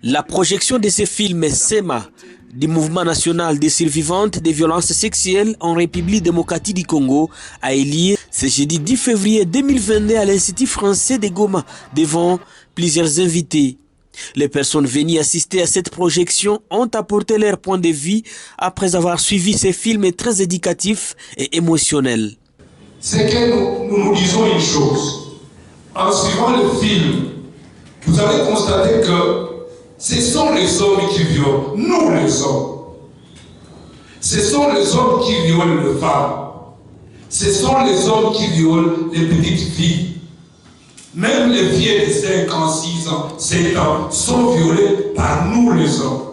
La projection de ce film SEMA, du mouvement national des survivantes des violences sexuelles en République démocratique du Congo, a eu lieu ce jeudi 10 février 2022 à l'Institut français de Goma, devant plusieurs invités. Les personnes venues assister à cette projection ont apporté leur point de vue après avoir suivi ces films très éducatifs et émotionnels. C'est que nous disons une chose. En suivant le film, vous avez constaté que ce sont les hommes qui violent, nous les hommes. Ce sont les hommes qui violent les femmes. Ce sont les hommes qui violent les petites filles. Même les filles de 5 ans, 6 ans, 7 ans sont violées par nous les hommes.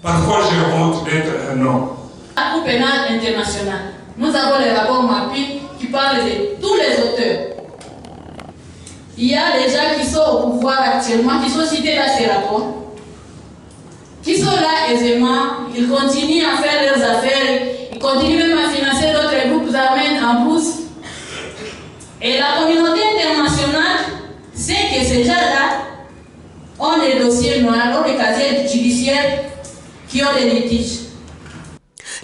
Parfois j'ai honte d'être un homme. La Cour pénale internationale, nous avons les rapports MAPI qui parlent de tous les auteurs. Il y a des gens qui sont au pouvoir actuellement, qui sont cités dans ces rapports, qui sont là aisément, ils continuent à faire leurs affaires, ils continuent même à financer d'autres groupes armés en plus. Et la communauté internationale sait que ces gens-là ont des dossiers noirs, ont des casiers judiciaires qui ont des litiges.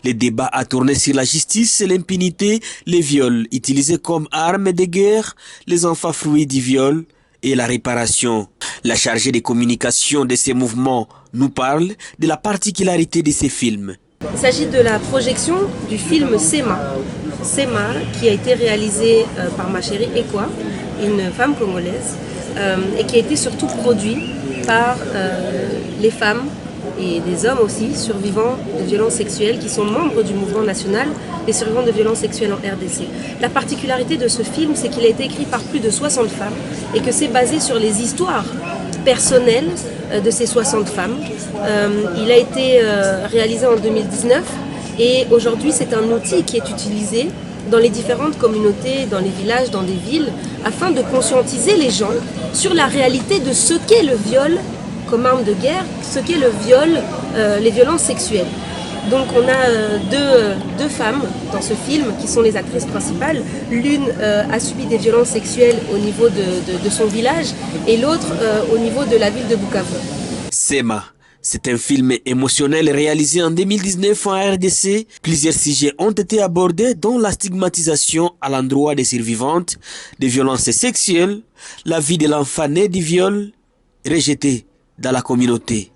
Le débat a tourné sur la justice et l'impunité, les viols utilisés comme armes de guerre, les enfants fruits du viol et la réparation. La chargée de communication de ces mouvements nous parle de la particularité de ces films. Il s'agit de la projection du film SEMA. SEMA qui a été réalisé par ma chérie Ekwa, une femme congolaise, et qui a été surtout produit par les femmes et des hommes aussi survivants de violences sexuelles qui sont membres du mouvement national des survivants de violences sexuelles en RDC. La particularité de ce film, c'est qu'il a été écrit par plus de 60 femmes et que c'est basé sur les histoires personnelles de ces 60 femmes. Il a été réalisé en 2019 et aujourd'hui c'est un outil qui est utilisé dans les différentes communautés, dans les villages, dans des villes, afin de conscientiser les gens sur la réalité de ce qu'est le viol comme arme de guerre, ce qu'est le viol, les violences sexuelles. Donc on a deux femmes dans ce film qui sont les actrices principales. L'une a subi des violences sexuelles au niveau de son village et l'autre au niveau de la ville de Bukavu. SEMA, c'est un film émotionnel réalisé en 2019 en RDC. Plusieurs sujets ont été abordés dont la stigmatisation à l'endroit des survivantes des violences sexuelles, la vie de l'enfant né du viol, rejeté dans la communauté.